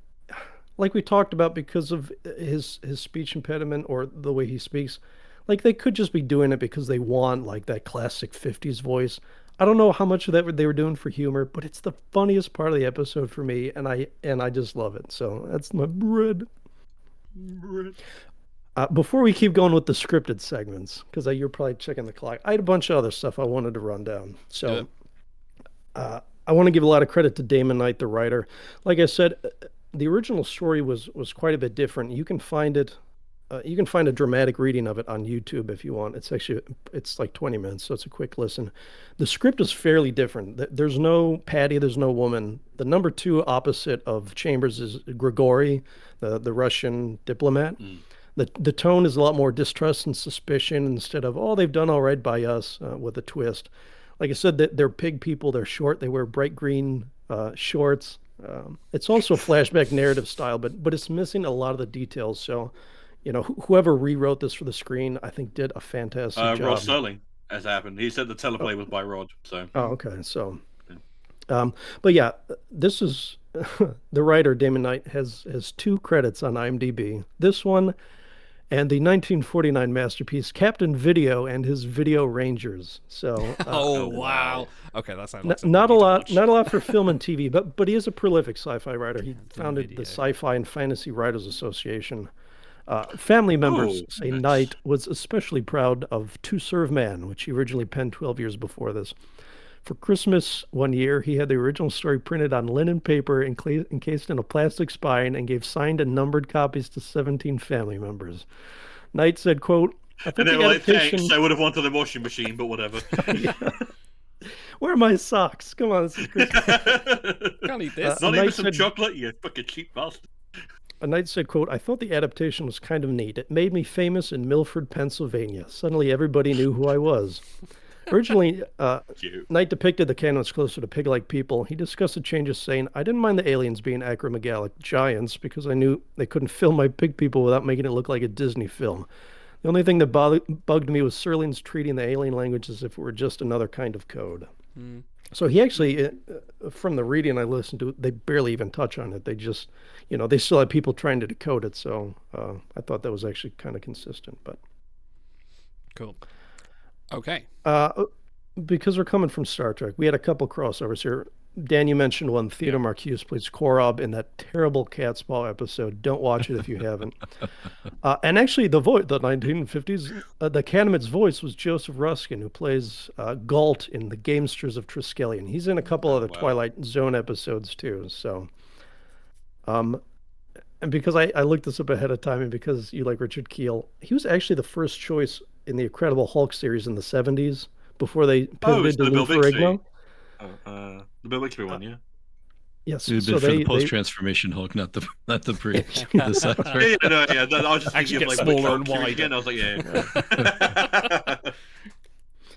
like we talked about, because of his speech impediment or the way he speaks. Like, they could just be doing it because they want, like, that classic 50s voice. I don't know how much of that they were doing for humor, but it's the funniest part of the episode for me, and I just love it. So that's my bread. Before we keep going with the scripted segments, because you're probably checking the clock, I had a bunch of other stuff I wanted to run down. So I want to give a lot of credit to Damon Knight, the writer. Like I said, the original story was quite a bit different. You can find it. You can find a dramatic reading of it on YouTube if you want. It's like 20 minutes, so it's a quick listen. The script is fairly different. There's no Patty, there's no woman. The number 2 opposite of Chambers is Grigory, the Russian diplomat. The tone is a lot more distrust and suspicion instead of, they've done all right by us, with a twist. Like I said, they're pig people, they're short, they wear bright green shorts. It's also a flashback narrative style, but it's missing a lot of the details, so... whoever rewrote this for the screen, I think, did a fantastic job.
Rod Serling, as happened. He said the teleplay was by Rod. So.
Oh, okay. So, but yeah, this is the writer Damon Knight has 2 credits on IMDb. This one, and the 1949 masterpiece Captain Video and his Video Rangers. So.
Wow. Okay, that sounds like
not a lot for film and TV, but he is a prolific sci-fi writer. He founded the Sci-Fi and Fantasy Writers Association. Family members say nice. Knight was especially proud of To Serve Man, which he originally penned 12 years before this. For Christmas one year, he had the original story printed on linen paper encased in a plastic spine and gave signed and numbered copies to 17 family members. Knight said, quote,
and they were like, thanks, I would have wanted a washing machine, but whatever.
Where are my socks? Come on, this is Christmas.
Can't eat this.
Not even some chocolate, you fucking cheap bastard.
A Knight said, quote, I thought the adaptation was kind of neat. It made me famous in Milford, Pennsylvania. Suddenly everybody knew who I was. Originally, Knight depicted the cannons closer to pig-like people. He discussed the changes, saying, I didn't mind the aliens being acromegalic giants because I knew they couldn't film my pig people without making it look like a Disney film. The only thing that bugged me was Serling's treating the alien language as if it were just another kind of code. So he actually, from the reading I listened to, they barely even touch on it. They just, they still had people trying to decode it. So I thought that was actually kind of consistent. But
cool. Okay.
Because we're coming from Star Trek, we had a couple crossovers here. Dan, you mentioned one. Theodore Marcuse plays Korob in that terrible Catspaw episode. Don't watch it if you haven't. And actually, the 1950s, the Canamit's voice was Joseph Ruskin, who plays Galt in The Gamesters of Triskelion. He's in a couple other Twilight Zone episodes, too. So, and because I looked this up ahead of time, and because you like Richard Keel, he was actually the first choice in the Incredible Hulk series in the 70s before they pivoted to Lou Ferrigno.
The Bill Bixby one, yeah.
Yes,
it would have been for the post-transformation Hulk, not the pre. The
yeah, I was just thinking of like smaller and wide again. I was like, yeah.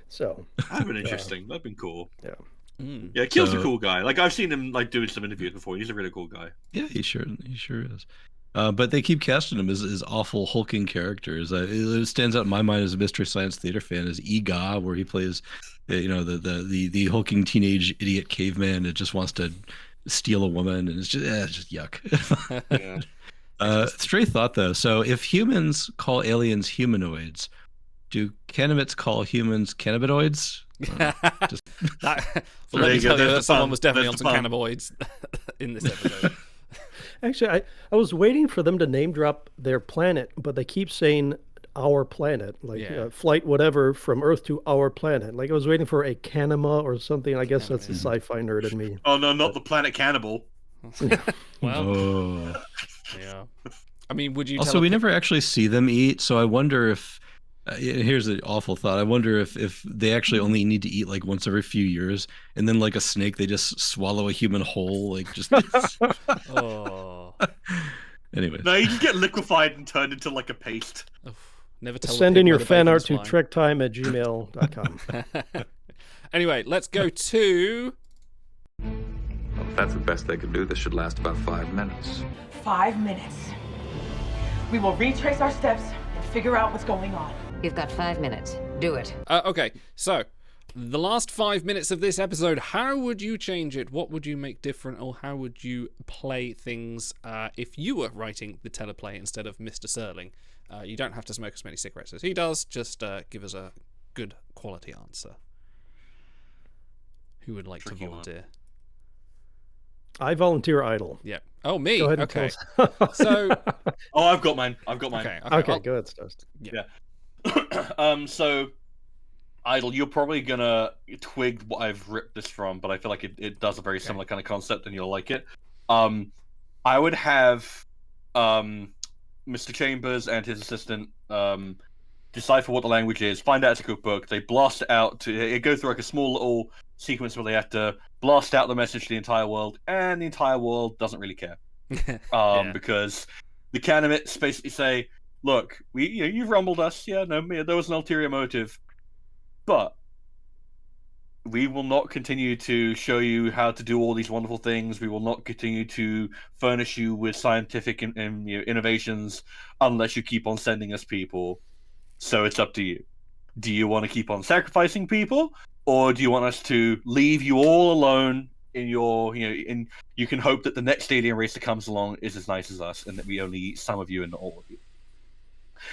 So
that'd been interesting. That'd been cool.
Yeah.
Yeah, Keel's a
So-
cool guy. Like I've seen him like doing some interviews before. He's a really cool guy.
Yeah, he sure is. But they keep casting him as awful hulking characters. It stands out in my mind as a Mystery Science Theater fan as Ega, where he plays, the hulking teenage idiot caveman that just wants to steal a woman, and it's just yuck.
Yeah.
Stray thought though. So if humans call aliens humanoids, do Canabots call humans cannabinoids?
Let
There
me
you go,
tell you
there's
that
the
someone
pun,
was definitely on
there's
some
the pun.
cannabinoids in this episode.
Actually, I was waiting for them to name drop their planet, but they keep saying our planet, like
Yeah.
flight whatever from Earth to our planet. Like I was waiting for a Canema or something. I guess that's the sci-fi nerd in me.
Oh no, not the planet cannibal.
Well,
Oh.
yeah. I mean, would you?
Also,
tell
we
a-
never actually see them eat, so I wonder if. Here's an awful thought. I wonder if they actually only need to eat like once every few years, and then like a snake, they just swallow a human whole, like just.
Oh.
Anyways.
No, you just get liquefied and turned into like a paste.
Never tell. a
Send
pig
in your
where the
fan art
bacon's
to
flying.
trektime@gmail.com.
Anyway, let's go to.
Well, if that's the best they could do, this should last about 5 minutes.
5 minutes. We will retrace our steps and figure out what's going on.
You've got 5 minutes. Do it.
Okay, so the last 5 minutes of this episode, how would you change it? What would you make different, or how would you play things if you were writing the teleplay instead of Mr. Serling? You don't have to smoke as many cigarettes as he does. Just give us a good quality answer. Who would like to volunteer?
I volunteer idle.
Yeah. Oh, me.
Go ahead and
Okay.
tell us.
So.
Oh, I've got mine.
Okay.
Go ahead, Stars.
Yeah. So, Idle, you're probably gonna twig what I've ripped this from, but I feel like it does a very similar kind of concept, and you'll like it. I would have Mr. Chambers and his assistant decipher what the language is, find out it's a cookbook. They blast it out to it goes through like a small little sequence where they have to blast out the message to the entire world, and the entire world doesn't really care. Because the Canabots basically say, look, you've rumbled us, there was an ulterior motive, but we will not continue to show you how to do all these wonderful things. We will not continue to furnish you with scientific innovations unless you keep on sending us people. So it's up to you. Do you want to keep on sacrificing people, or do you want us to leave you all alone in your, and you can hope that the next alien race that comes along is as nice as us, and that we only eat some of you and not all of you.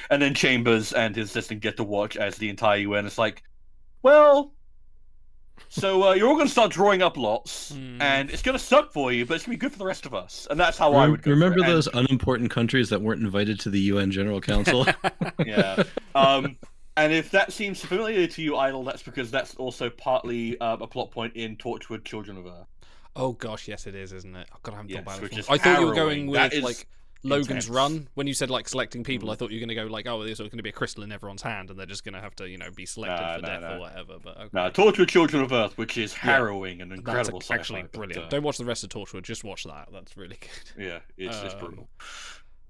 And then Chambers and his assistant get to watch as the entire UN is like, well, so you're all going to start drawing up lots, and it's going to suck for you, but it's going to be good for the rest of us. And that's how I would go.
Remember
for it.
those unimportant countries that weren't invited to the UN General Council?
Yeah. And if that seems familiar to you, Idle, that's because that's also partly a plot point in Torchwood Children of Earth.
Oh gosh, yes it is, isn't it? Oh god, I haven't thought about
which
it
is
before. I thought you were
harrowing.
going
That
with
is
like Logan's
intense.
Run when you said like selecting people. I thought you were going to go like, oh, there's going to be a crystal in everyone's hand, and they're just going to have to, be selected for death or whatever. But okay.
No, Torchwood Children of Earth, which is harrowing and incredible.
That's actually
sci-fi, but,
brilliant. Don't watch the rest of Torchwood. Just watch that. That's really good.
Yeah, it's brutal.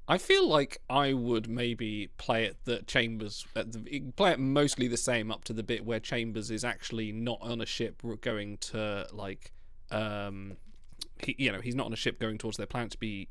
I feel like I would maybe play it that Chambers play it mostly the same up to the bit where Chambers is actually not on a ship going to like he's not on a ship going towards their planet to be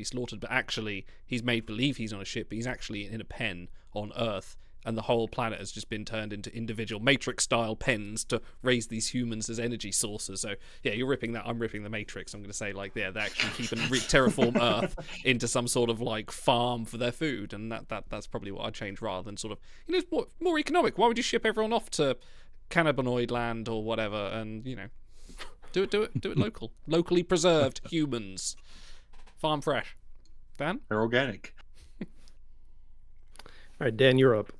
slaughtered, but actually he's made believe he's on a ship, but he's actually in a pen on Earth, and the whole planet has just been turned into individual Matrix-style pens to raise these humans as energy sources. So yeah, you're ripping that. I'm ripping the Matrix. I'm going to say like, yeah, they actually keep and terraform Earth into some sort of like farm for their food, and that's probably what I'd change rather than sort of it's more economic. Why would you ship everyone off to cannabinoid land or whatever? And do it locally preserved humans, farm fresh. Dan,
they're organic.
All right, Dan, you're up.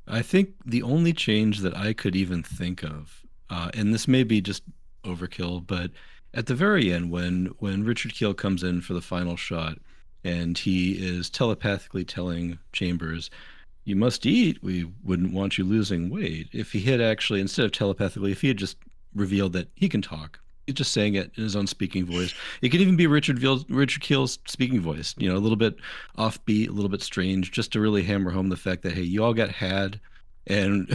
I think the only change that I could even think of, and this may be just overkill, but at the very end, when Richard Keel comes in for the final shot, and he is telepathically telling Chambers, "You must eat. We wouldn't want you losing weight." If he had actually, instead of telepathically, if he had just revealed that he can talk, he's just saying it in his own speaking voice. It could even be Richard Keel's speaking voice, a little bit offbeat, a little bit strange, just to really hammer home the fact that, hey, you all got had, And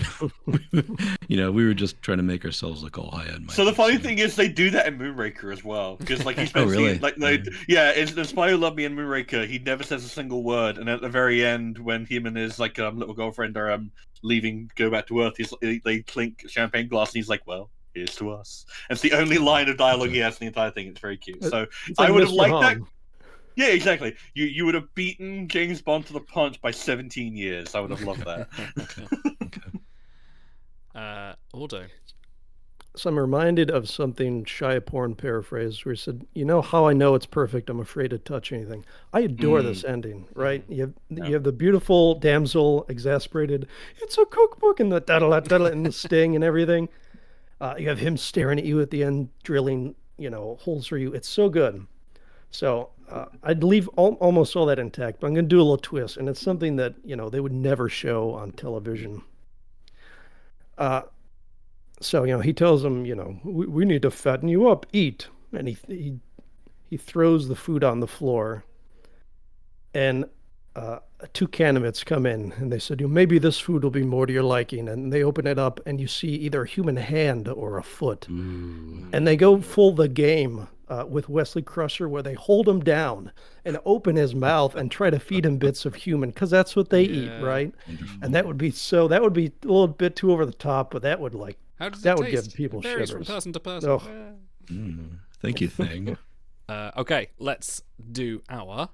we were just trying to make ourselves look all high end.
So the funny thing is, they do that in Moonraker as well, because like he spends
really?
it's the Spy Who Loved Me in Moonraker. He never says a single word, and at the very end, when him and his like little girlfriend are leaving, go back to Earth, they clink champagne glass, and he's like, "Well, here's to us." And it's the only line of dialogue he has in the entire thing. It's very cute. So
like
I would have
Mr.
liked that.
Hong.
Yeah, exactly. You would have beaten James Bond to the punch by 17 years. I would have loved that.
Aldo.
So I'm reminded of something Shia Porn paraphrased, where he said, "You know how I know it's perfect? I'm afraid to touch anything." I adore this ending, right? You have the beautiful damsel exasperated. It's a cookbook, and the da-da-da-da and the sting and everything. You have him staring at you at the end, drilling holes for you. It's so good. So I'd leave almost all that intact, but I'm going to do a little twist, and it's something that they would never show on television. So he tells them, we need to fatten you up, eat, and he throws the food on the floor, and two candidates come in, and they said, maybe this food will be more to your liking, and they open it up, and you see either a human hand or a foot, and they go full the game with Wesley Crusher, where they hold him down and open his mouth and try to feed him bits of human, because that's what they eat, right? And that would be a little bit too over the top, but that would would give people
Varies
shivers.
from person to person.
Oh.
Thank you, Thing.
Okay, let's do our...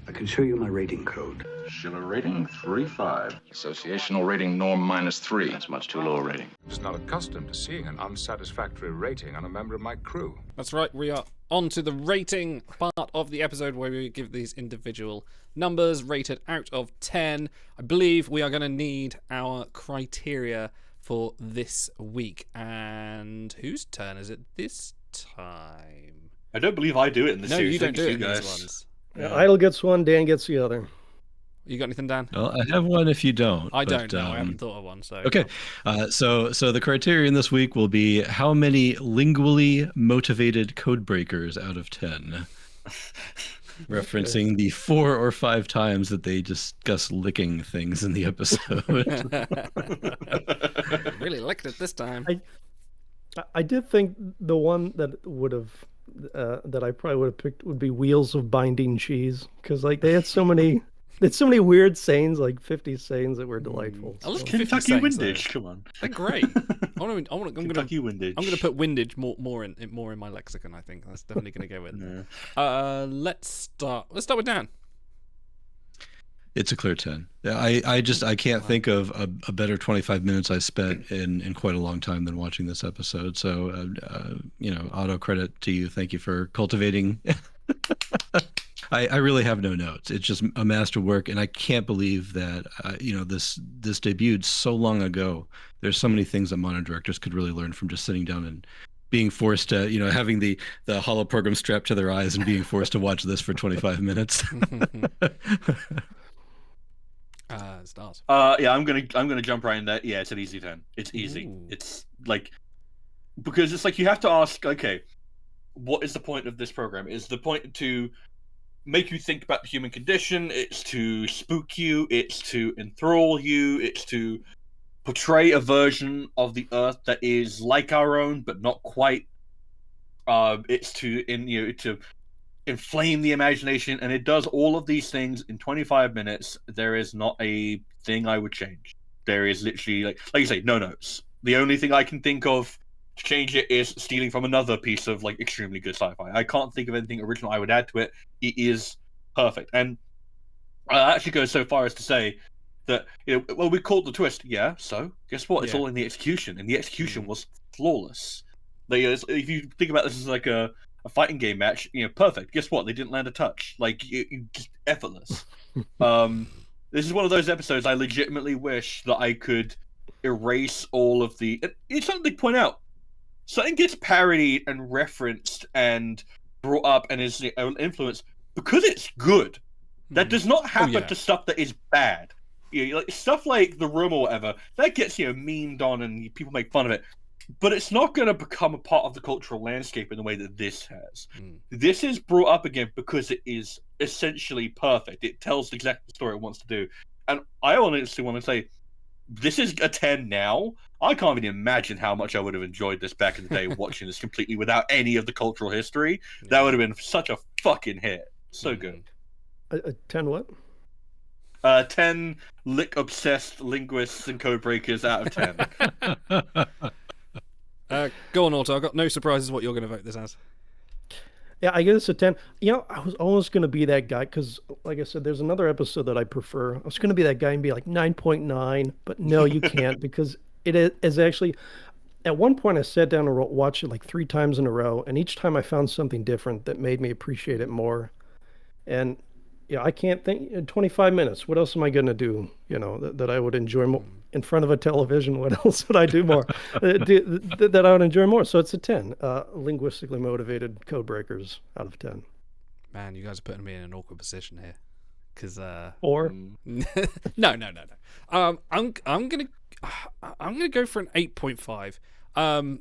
I can show you my rating code. Schiller rating 3.5. Associational rating norm -3. That's much too low a rating.
I was not accustomed to seeing an unsatisfactory rating on a member of my crew.
That's right, we are on to the rating part of the episode where we give these individual numbers rated out of 10. I believe we are going to need our criteria for this week. And whose turn is it this time?
I don't believe I do it in the series.
No, you don't do it in
guys.
these ones.
Idle gets one, Dan gets the other.
You got anything, Dan?
Well, I have one if you don't.
I don't know. I haven't thought of one. So
okay. So the criterion this week will be how many lingually motivated code breakers out of 10. Referencing the 4 or 5 times that they discuss licking things in the episode.
Really licked it this time.
I did think the one that would have that I probably would have picked would be Wheels of Binding Cheese, because they had so many weird sayings, like 50 sayings that were delightful.
I love
Kentucky Windage. Come on,
they're great.
Kentucky Windage.
I'm gonna put windage more in my lexicon. I think that's definitely gonna go with. Let's start with Dan.
It's a clear 10. I can't think of a better 25 minutes I spent in quite a long time than watching this episode. So, auto credit to you. Thank you for cultivating. I really have no notes. It's just a masterwork, and I can't believe that this debuted so long ago. There's so many things that mono directors could really learn from just sitting down and being forced to, having the holo program strapped to their eyes and being forced to watch this for 25 minutes.
Stars.
Yeah, I'm gonna jump right in there. Yeah, it's an easy 10. It's easy. Ooh. It's because it's you have to ask, okay, what is the point of this program? Is the point to make you think about the human condition? It's to spook you. It's to enthrall you. It's to portray a version of the Earth that is like our own, but not quite. It's to inflame the imagination, and it does all of these things in 25 minutes. There is not a thing I would change. There is literally, like you say, no notes. The only thing I can think of to change it is stealing from another piece of extremely good sci-fi. I can't think of anything original I would add to it. It is perfect. And I actually go so far as to say that, we called the twist. Yeah, so guess what? It's all in the execution, and the execution was flawless. If you think about this as a fighting game match, perfect. Guess what? They didn't land a touch. Just effortless. This is one of those episodes I legitimately wish that I could erase all of the... It's something to point out. Something gets parodied and referenced and brought up and is influenced because it's good. That does not happen to stuff that is bad. Stuff like The Room or whatever, that gets memed on and people make fun of it. But it's not going to become a part of the cultural landscape in the way that this has. This is brought up again because it is essentially perfect. It tells exactly the story it wants to do. And I honestly want to say, this is a 10 now. I can't even imagine how much I would have enjoyed this back in the day, watching this completely without any of the cultural history. That would have been such a fucking hit. So good.
A 10 what?
10 lick-obsessed linguists and code breakers out of 10.
Go on, Otto. I've got no surprises what you're going to vote this as.
Yeah, I guess a 10. You know, I was almost going to be that guy because, like I said, there's another episode that I prefer. I was going to be that guy and be like 9.9, but no, you can't because it is actually... At one point, I sat down and watched it like 3 times in a row, and each time I found something different that made me appreciate it more. And yeah, I can't think in 25 minutes. What else am I going to do? You know, that I would enjoy more in front of a television. What else would I do more? That I would enjoy more. So it's a 10. Linguistically motivated code breakers out of 10.
Man, you guys are putting me in an awkward position here. Because
or
no. I'm gonna go for an 8.5.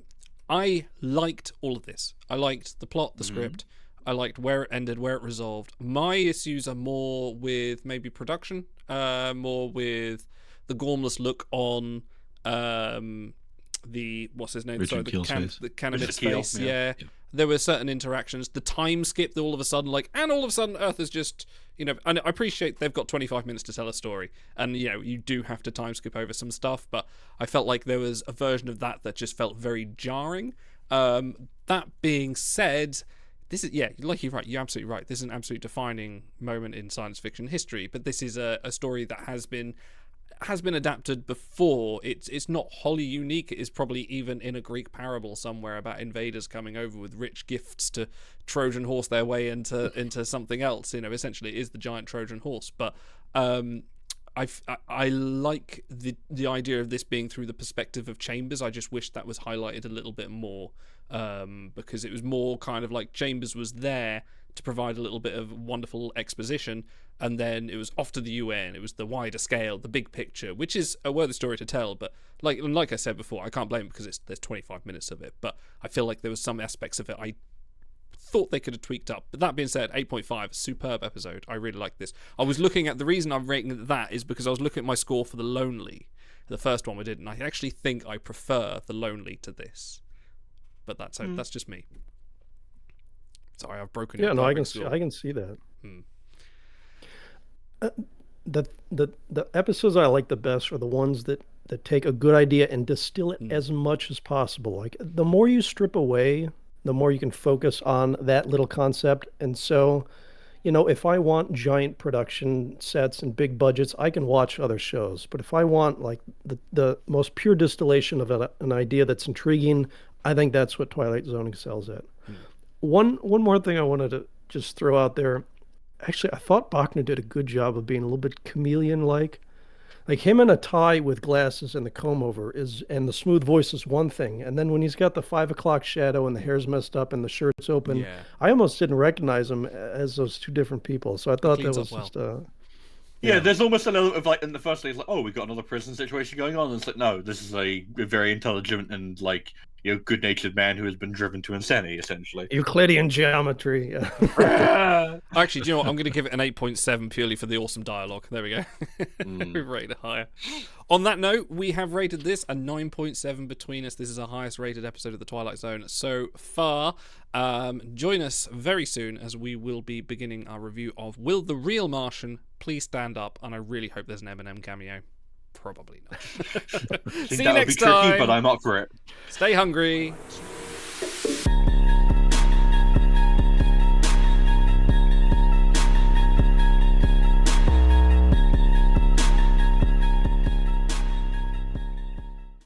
I liked all of this. I liked the plot, the script. I liked where it ended, where it resolved. My issues are more with maybe production, more with the gormless look on the what's his name?
Richard Keel's face.
The Canamit's face. Yeah. There were certain interactions. The time skip that all of a sudden, Earth is just, you know, and I appreciate they've got 25 minutes to tell a story, and you know you do have to time skip over some stuff, but I felt like there was a version of that just felt very jarring. That being said, this is, like you're right, you're absolutely right. This is an absolute defining moment in science fiction history, but this is a story that has been adapted before. It's not wholly unique. It is probably even in a Greek parable somewhere about invaders coming over with rich gifts to Trojan horse their way into something else. You know, essentially it is the giant Trojan horse. But I like the idea of this being through the perspective of Chambers. I just wish that was highlighted a little bit more, because it was more kind of like Chambers was there to provide a little bit of wonderful exposition, and then it was off to the UN. It was the wider scale, the big picture, which is a worthy story to tell. But like I said before, I can't blame it because there's 25 minutes of it. But I feel like there was some aspects of it I thought they could have tweaked up. But that being said, 8.5, superb episode. I really like this. I was looking at the reason I'm rating that is because I was looking at my score for The Lonely, the first one we did, and I actually think I prefer The Lonely to this. But that's just me. Sorry, I've broken.
Yeah, no, I can see that. The episodes I like the best are the ones that take a good idea and distill it as much as possible. Like the more you strip away, the more you can focus on that little concept. And so, you know, if I want giant production sets and big budgets, I can watch other shows. But if I want like the most pure distillation of an idea that's intriguing, I think that's what Twilight Zone excels at. One more thing I wanted to just throw out there. Actually, I thought Bachner did a good job of being a little bit chameleon-like. Like him in a tie with glasses and the comb over and the smooth voice is one thing. And then when he's got the 5 o'clock shadow and the hair's messed up and the shirt's open, I almost didn't recognize him as those two different people. So I thought that was just...
Yeah, there's almost an element of like in the first place, like, oh, we've got another prison situation going on. And it's like, no, this is a very intelligent and like, you know, good-natured man who has been driven to insanity, essentially.
Euclidean geometry.
Actually, do you know what? I'm going to give it an 8.7 purely for the awesome dialogue. There we go. We've rated it higher. On that note, we have rated this a 9.7 between us. This is our highest rated episode of The Twilight Zone so far. Join us very soon as we will be beginning our review of Will the Real Martian Please Stand Up? And I really hope there's an Eminem cameo. Probably not. See you next time.
Tricky, but I'm up for it.
Stay hungry.